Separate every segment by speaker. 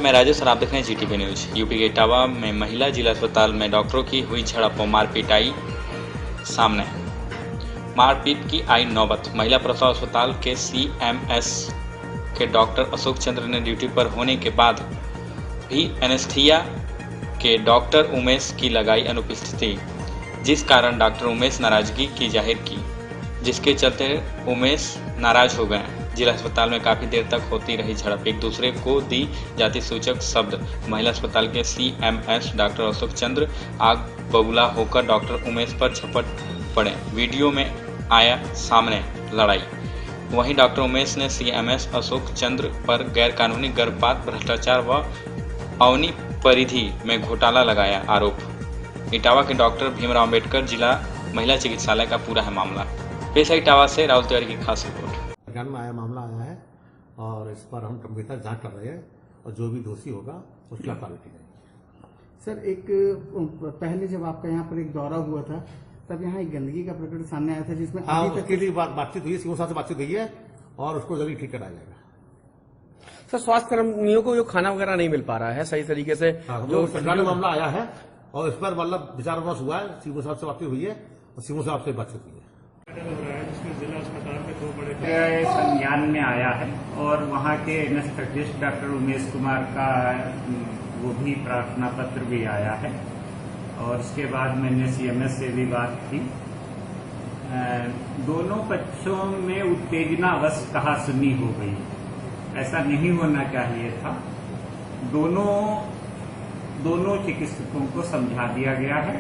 Speaker 1: मैं राजेश और आप देख रहे हैं जीटीवी न्यूज। यूपी के इटावा में महिला जिला अस्पताल में डॉक्टरों की हुई झड़प और मारपीट आई सामने। मारपीट की आई नौबत। महिला प्रसव अस्पताल के सीएमएस के डॉक्टर अशोक चंद्र ने ड्यूटी पर होने के बाद भी एनेस्थीसिया के डॉक्टर उमेश की लगाई अनुपस्थिति, जिस कारण डॉक्टर उमेश नाराजगी की जाहिर की, जिसके चलते उमेश नाराज हो गए। जिला अस्पताल में काफी देर तक होती रही झड़प। एक दूसरे को दी जाति सूचक शब्द। महिला अस्पताल के सीएमएस डॉक्टर अशोक चंद्र आग बबूला होकर डॉक्टर उमेश पर झपट पड़े। वीडियो में आया सामने लड़ाई। वहीं डॉक्टर उमेश ने सीएमएस अशोक चंद्र पर गैरकानूनी गर्भपात, भ्रष्टाचार व अवनी परिधि में घोटाला लगाया आरोप। इटावा के डॉक्टर भीमराव अंबेडकर जिला महिला चिकित्सालय का पूरा है मामला। पेश है इटावा से राहुल तिवारी की खास रिपोर्ट।
Speaker 2: ज्ञान में आया मामला आया है और इस पर हम गंभीरता जांच कर रहे हैं और जो भी दोषी होगा उसके खिलाफ कार्रवाई की जाएगी।
Speaker 3: सर, एक पहले जब आपका यहाँ पर एक दौरा हुआ था तब यहाँ एक गंदगी का प्रकरण सामने आया था, जिसमें
Speaker 2: उसके लिए बातचीत हुई है, सीओ साहब से बातचीत हुई है और उसको जल्दी ठीक कराया जाएगा।
Speaker 4: सर, स्वास्थ्य कर्मियों को जो खाना वगैरह नहीं मिल पा रहा है सही तरीके से,
Speaker 2: जो सरकार में मामला आया है और इस पर मतलब विचार विमर्श हुआ है, सीओ साहब से बातचीत हुई है और सीओ साहब से बातचीत हुई है।
Speaker 5: संज्ञान में आया है और वहाँ के एनेस्थेटिस्ट डॉक्टर उमेश कुमार का वो भी प्रार्थना पत्र भी आया है और उसके बाद मैंने सीएमएस से भी बात की। दोनों पक्षों में उत्तेजनावश कहासुनी हो गई। ऐसा नहीं होना चाहिए था। दोनों चिकित्सकों को समझा दिया गया है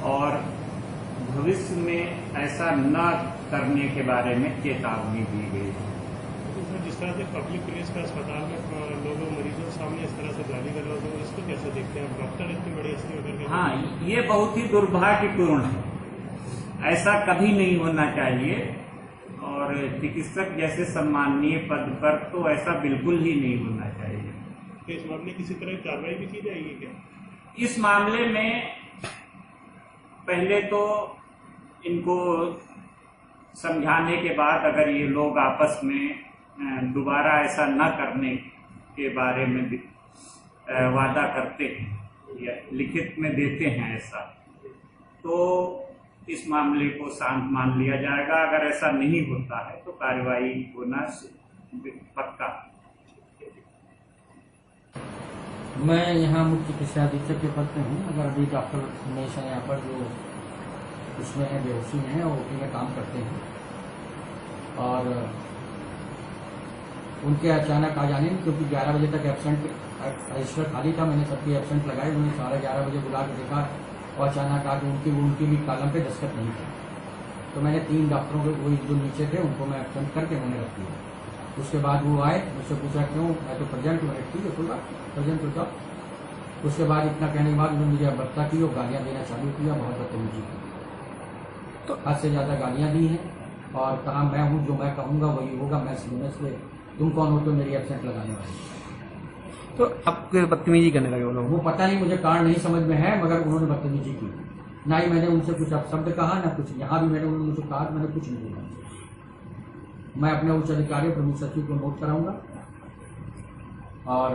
Speaker 5: और भविष्य में ऐसा न करने के बारे में चेतावनी दी गई है।
Speaker 6: जिस तरह से पब्लिक प्लेस का अस्पताल में लोगों मरीजों सामने इस तरह से गाली कर रहे हो, इसको कैसे देखते हैं? डॉक्टर इतनी बड़ी हस्ती होकर।
Speaker 5: हाँ, ये बहुत ही दुर्भाग्यपूर्ण है। ऐसा कभी नहीं होना चाहिए और चिकित्सक जैसे सम्माननीय पद पर तो ऐसा बिल्कुल ही नहीं होना चाहिए।
Speaker 6: तो इस मामले किसी तरह की कार्रवाई भी की जाएगी क्या?
Speaker 5: इस मामले में पहले तो इनको समझाने के बाद अगर ये लोग आपस में दोबारा ऐसा न करने के बारे में वादा करते हैं या लिखित में देते हैं ऐसा, तो इस मामले को शांत मान लिया जाएगा। अगर ऐसा नहीं होता है तो कार्रवाई होना पक्का।
Speaker 7: मैं यहाँ मुख्य चिकित्सा अधीक्षक के पद पे हूँ। अगर अभी डॉक्टर उमेश यहाँ पर जो उसमें है, बेहोशी में है और ओपी में काम करते हैं और उनके अचानक आ जाने, क्योंकि 11 बजे तक एब्सेंट रजिस्टर खाली था, मैंने सबकी एब्सेंट लगाई। उन्हें 11:30 बजे बुला के देखा और अचानक आके उनकी भी कॉलम पे दस्तखत नहीं था। तो मैंने 3 डॉक्टरों को, वही जो नीचे थे, उनको मैं एब्सेंट करके मैंने रख दिया। उसके बाद वो आए, मुझसे पूछा क्यों? मैं तो प्रेजेंट हूँ। ठीक है, कोई बात प्रेजेंट होता। उसके बाद इतना कहने के बाद उन्होंने मुझे बत्ता की और गालियाँ देना चालू किया, बहुत बदतमीजी की। तो हद से ज़्यादा गालियाँ दी हैं और कहा मैं हूँ, जो मैं कहूँगा वही होगा, मैं सीएमएस पे, तुम कौन हो तो मेरी एब्सेंट लगाने वाली।
Speaker 4: तो आपके बदतमीजी करने लगे वो लोग?
Speaker 7: वो पता नहीं, मुझे कारण नहीं समझ में है, मगर उन्होंने बदतमीजी की। ना ही मैंने उनसे कुछ अपशब्द कहा, ना कुछ। यहाँ भी मैंने उन्होंने कहा, मैंने कुछ नहीं बोला। मैं अपने उच्च अधिकारी प्रमुख सचिव को नोट कराऊंगा और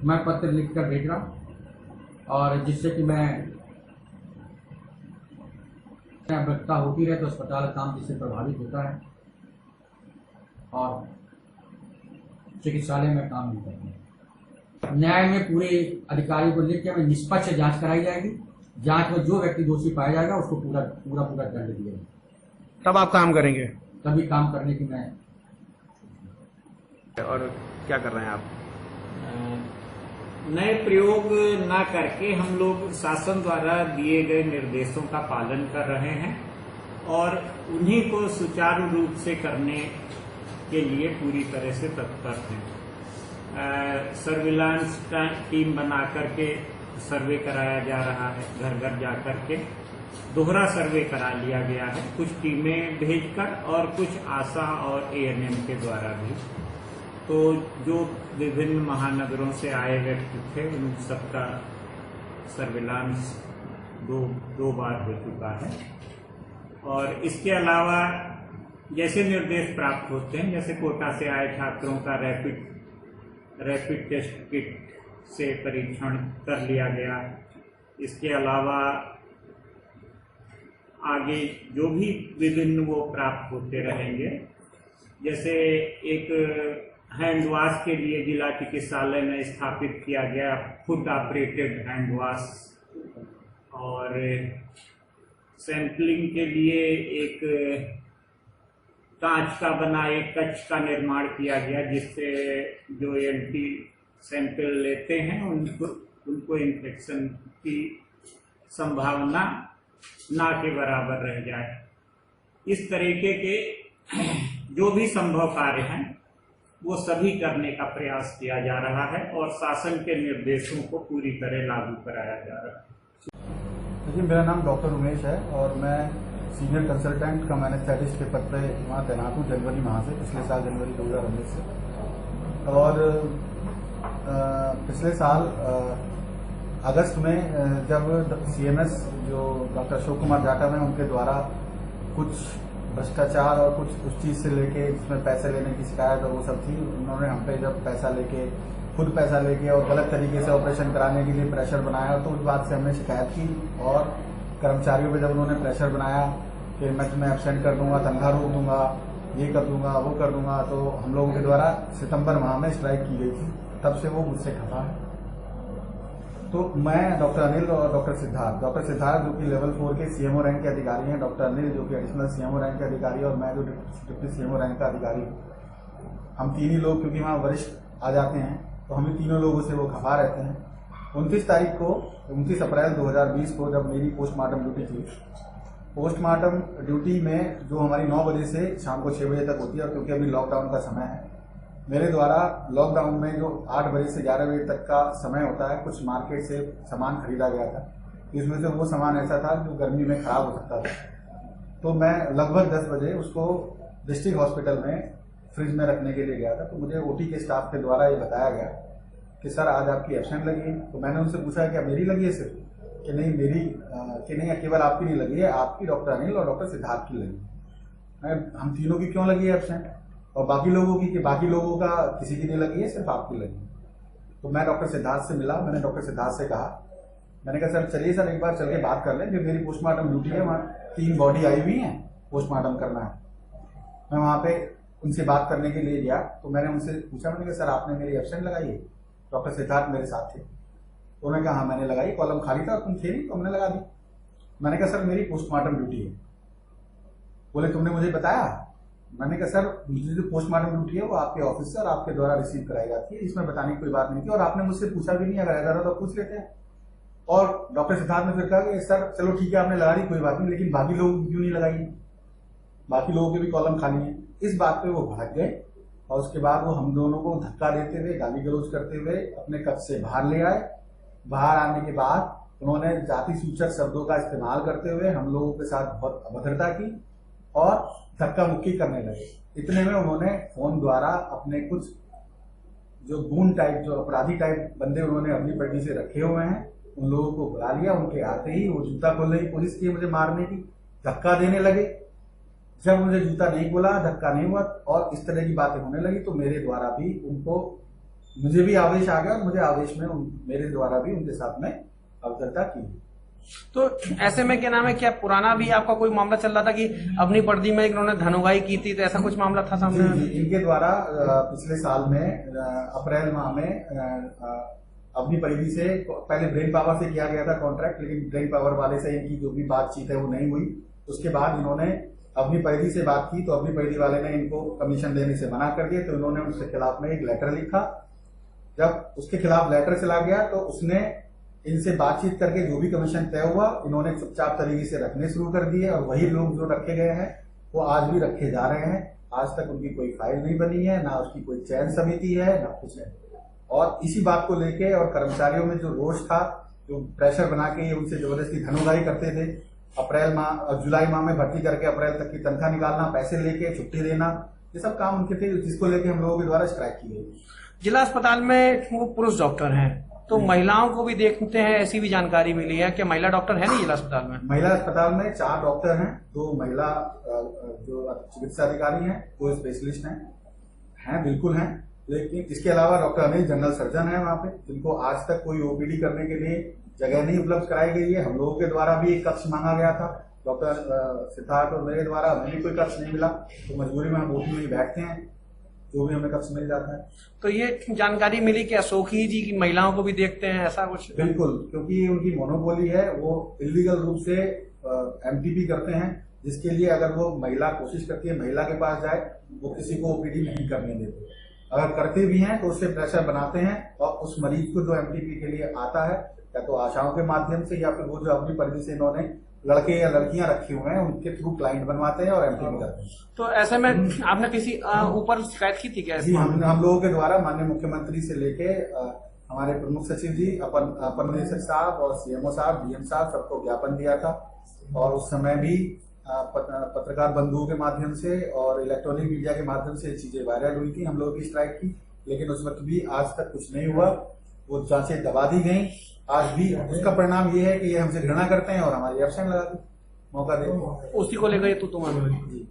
Speaker 7: मैं पत्र लिखकर भेज रहा हूँ और जिससे कि मैं आवश्यकता होती रहे तो अस्पताल काम जिससे प्रभावित होता है और चिकित्सालय में काम नहीं करते। न्याय में पूरे अधिकारी को लिख के हमें निष्पक्ष जांच कराई जाएगी। जांच में जो व्यक्ति दोषी पाया जाएगा उसको पूरा दंड दिया जाएगा।
Speaker 4: तब आप काम करेंगे?
Speaker 7: तभी काम करने की मैं।
Speaker 4: और क्या कर रहे हैं आप?
Speaker 5: नए प्रयोग ना करके हम लोग शासन द्वारा दिए गए निर्देशों का पालन कर रहे हैं और उन्हीं को सुचारू रूप से करने के लिए पूरी तरह से तत्पर हैं। सर्विलांस टीम बना करके सर्वे कराया जा रहा है, घर घर जा करके दोहरा सर्वे करा लिया गया है, कुछ टीमें भेजकर और कुछ आशा और एएनएम के द्वारा भी। तो जो विभिन्न महानगरों से आए व्यक्ति थे उन सबका सर्विलांस दो बार हो चुका है। और इसके अलावा जैसे निर्देश प्राप्त होते हैं, जैसे कोटा से आए छात्रों का रैपिड रैपिड टेस्ट किट से परीक्षण कर लिया गया। इसके अलावा आगे जो भी विभिन्न वो प्राप्त होते रहेंगे, जैसे एक हैंड वॉश के लिए जिला चिकित्सालय में स्थापित किया गया फुट ऑपरेटेड हैंड वॉश, और सैंपलिंग के लिए एक कांच का बना एक कक्ष का निर्माण किया गया, जिससे जो एंटी सैंपल लेते हैं उनको इन्फेक्शन की संभावना ना के बराबर रह जाए। इस तरीके के जो भी संभव कार्य हैं वो सभी करने का प्रयास किया जा रहा है और शासन के निर्देशों को पूरी तरह लागू कराया जा रहा है।
Speaker 8: देखिए, मेरा नाम डॉक्टर उमेश है और मैं सीनियर कंसल्टेंट कम एनेस्थेटिस्ट के पद पे वहाँ तैनात हूँ जनवरी माह से, पिछले साल जनवरी 2019 से। और पिछले साल अगस्त में जब CMS जो डॉक्टर अशोक कुमार जाटव हैं, उनके द्वारा कुछ भ्रष्टाचार और कुछ उस चीज़ से लेके जिसमें पैसे लेने की शिकायत और वो सब थी, उन्होंने हम पे जब खुद पैसा लेके और गलत तरीके से ऑपरेशन कराने के लिए प्रेशर बनाया, तो उस बात से हमने शिकायत की और कर्मचारियों पे जब उन्होंने प्रेशर बनाया कि मैं तुम्हें एब्सेंट कर दूंगा, तनख्वाह रोक दूंगा, ये कर दूंगा, वो कर दूंगा, तो हम लोगों के द्वारा सितंबर माह में स्ट्राइक की गई थी। तब से वो मुझसे खफा है। तो मैं डॉक्टर अनिल और डॉक्टर सिद्धार्थ जो कि लेवल 4 के CMO रैंक के अधिकारी हैं, डॉक्टर अनिल जो कि एडिशनल CMO रैंक के अधिकारी, और मैं जो डिप्टी CMO रैंक का अधिकारी हूँ, हम तीन ही लोग, क्योंकि वहाँ वरिष्ठ आ जाते हैं तो हम तीनों लोगों से वो खफा रहते हैं। 29 अप्रैल 2020 को जब मेरी पोस्टमार्टम ड्यूटी थी, पोस्टमार्टम ड्यूटी में जो हमारी 9 बजे से शाम को 6 बजे तक होती है, और क्योंकि अभी लॉकडाउन का समय है, मेरे द्वारा लॉकडाउन में जो 8 बजे से 11 बजे तक का समय होता है, कुछ मार्केट से सामान खरीदा गया था, इसमें से वो सामान ऐसा था जो गर्मी में खराब हो सकता था। तो मैं लगभग 10 बजे उसको डिस्ट्रिक्ट हॉस्पिटल में फ्रिज में रखने के लिए गया था। तो मुझे OT के स्टाफ के द्वारा ये बताया गया कि सर आज आपकी एब्सेंट लगी है। तो मैंने उनसे पूछा क्या मेरी लगी है सिर्फ, कि नहीं मेरी कि नहीं केवल आपकी नहीं लगी है, आपकी, डॉक्टर अनिल और डॉक्टर सिद्धार्थ की लगी। हम तीनों की क्यों लगी है एब्सेंट, और बाकी लोगों की, कि बाकी लोगों का किसी की नहीं लगी है, सिर्फ आपकी लगी। तो मैं डॉक्टर सिद्धार्थ से मिला, मैंने डॉक्टर सिद्धार्थ से कहा, मैंने कहा सर चलिए सर एक बार चल के बात कर लें, जो मेरी पोस्टमार्टम ड्यूटी है, वहाँ 3 बॉडी आई हुई हैं, पोस्टमार्टम करना है। मैं वहाँ पे उनसे बात करने के लिए गया, तो मैंने उनसे पूछा, मैंने कहा सर आपने मेरी एब्सेंट लगाई है? डॉक्टर सिद्धार्थ मेरे साथ थे, तो उन्होंने कहा हाँ मैंने लगाई, कॉलम खाली था, तुम थे नहीं तो हमने लगा दी। मैंने कहा सर मेरी पोस्टमार्टम ड्यूटी है। बोले तुमने मुझे बताया? मैंने कहा सर मुझे जो पोस्टमार्टम ड्यूटी है वो आपके ऑफिस से और आपके द्वारा रिसीव कराई जाती है, इसमें बताने की कोई बात नहीं थी, और आपने मुझसे पूछा भी नहीं, अगर ऐसा रहा तो पूछ लेते हैं। और डॉक्टर सिद्धार्थ ने फिर कहा कि सर चलो ठीक है आपने लगा दी, कोई बात नहीं, लेकिन बाकी लोग क्यों नहीं लगाई, बाकी लोगों के भी कॉलम खाली है। इस बात पे वो भड़क गए और उसके बाद वो हम दोनों को धक्का देते हुए, गाली गलौज करते हुए अपने कक्ष से बाहर ले आए। बाहर आने के बाद उन्होंने जाति सूचक शब्दों का इस्तेमाल करते हुए हम लोगों के साथ बहुत अभद्रता की और धक्का मुक्की करने लगे। इतने में उन्होंने फोन द्वारा अपने कुछ जो गूंड टाइप, जो अपराधी टाइप बंदे उन्होंने अपनी पट्टी से रखे हुए हैं, उन लोगों को बुला लिया। उनके आते ही वो जूता खोलने की कोशिश की, मुझे मारने की, धक्का देने लगे। जब मुझे जूता नहीं बोला, धक्का नहीं हुआ और इस तरह की बातें होने लगी, तो मेरे द्वारा भी उनको, मुझे भी आवेश आ गया और मुझे आवेश में मेरे द्वारा भी उनके साथ में अभद्रता की।
Speaker 4: तो ऐसे में क्या नाम है, क्या पुराना भी आपका कोई मामला चल रहा था कि अपनी पर्दी में इन्होंने धनोगाई की थी, तो ऐसा कुछ मामला था सामने?
Speaker 8: जी, इनके द्वारा पिछले साल में अप्रैल माह में अपनी परिधि से पहले ब्रेन पावर से किया गया था कॉन्ट्रैक्ट, लेकिन ब्रेन पावर वाले से इनकी जो भी बातचीत है वो नहीं हुई। उसके बाद इन्होंने अपनी परिधि से बात की, तो अपनी परिधि वाले ने इनको कमीशन देने से मना कर दिया, तो इन्होंने उसके खिलाफ में एक लेटर लिखा। जब उसके खिलाफ लेटर चला गया तो उसने इनसे बातचीत करके जो भी कमीशन तय हुआ इन्होंने चुपचाप तरीके से रखने शुरू कर दिए, और वही लोग जो रखे गए हैं वो आज भी रखे जा रहे हैं। आज तक उनकी कोई फाइल नहीं बनी है, ना उसकी कोई चयन समिति है, ना कुछ है। और इसी बात को लेके और कर्मचारियों में जो रोष था, जो प्रेशर बना के ये उनसे जबरदस्ती धनोगाई करते थे, अप्रैल माह और जुलाई माह में भर्ती करके अप्रैल तक की तनख्वाह निकालना, पैसे लेके छुट्टी देना, ये सब काम उनके थे, जिसको लेके हम लोगों के द्वारा स्ट्राइक की गई।
Speaker 4: जिला अस्पताल में वो पुरुष डॉक्टर हैं, तो महिलाओं को भी देखते हैं, ऐसी भी जानकारी मिली है कि महिला डॉक्टर है नहीं जिला अस्पताल में?
Speaker 8: महिला अस्पताल में 4 डॉक्टर हैं, 2 महिला जो चिकित्सा अधिकारी हैं, 2 स्पेशलिस्ट हैं, बिल्कुल हैं। लेकिन इसके अलावा डॉक्टर अनिल जनरल सर्जन है वहाँ पे, जिनको आज तक कोई ओपीडी करने के लिए जगह नहीं उपलब्ध कराई गई है। हम लोगों के द्वारा भी एक कक्ष मांगा गया था, डॉक्टर सिद्धार्थ और मेरे द्वारा, हमें भी कोई कक्ष नहीं मिला, तो मजबूरी में हम ओपी में ही बैठते हैं, जो भी हमें कक्ष मिल जाता है।
Speaker 4: तो ये जानकारी मिली कि अशोकी जी की महिलाओं को भी देखते हैं, ऐसा कुछ?
Speaker 8: बिल्कुल, क्योंकि उनकी मोनोपोली है, वो इलीगल रूप से एमटीपी करते हैं, जिसके लिए अगर वो महिला कोशिश करती है महिला के पास जाए, वो किसी को ओपीडी नहीं करने देते। अगर करते भी हैं तो उससे प्रेशर बनाते हैं और उस मरीज को जो एमटीपी के लिए आता है, या तो आशाओं के माध्यम से या फिर वो जो अपनी परिधि से इन्होंने लड़के या लड़कियां रखे हुए हैं उनके थ्रू क्लाइंट बनवाते हैं और एमटीपी करते हैं।
Speaker 4: तो ऐसे में आपने किसी ऊपर शिकायत की थी क्या?
Speaker 8: जी, हम लोगों के द्वारा माननीय मुख्यमंत्री से लेके हमारे प्रमुख सचिव जी, अपर निदेशक साहब और सीएमओ साहब, डीएम साहब, सबको ज्ञापन दिया था। और उस समय भी पत्रकार बंधुओं के माध्यम से और इलेक्ट्रॉनिक मीडिया के माध्यम से चीजें वायरल हुई थी हम लोगों की स्ट्राइक की, लेकिन उस वक्त भी आज तक कुछ नहीं हुआ, वो जांचें दबा दी गई। आज भी उसका परिणाम ये है कि ये हमसे घृणा करते हैं और हमारी एब्सेंट लगा दी, मौका देते हैं।
Speaker 4: उसी को लेकर ये तो तुम्हारा
Speaker 8: जी।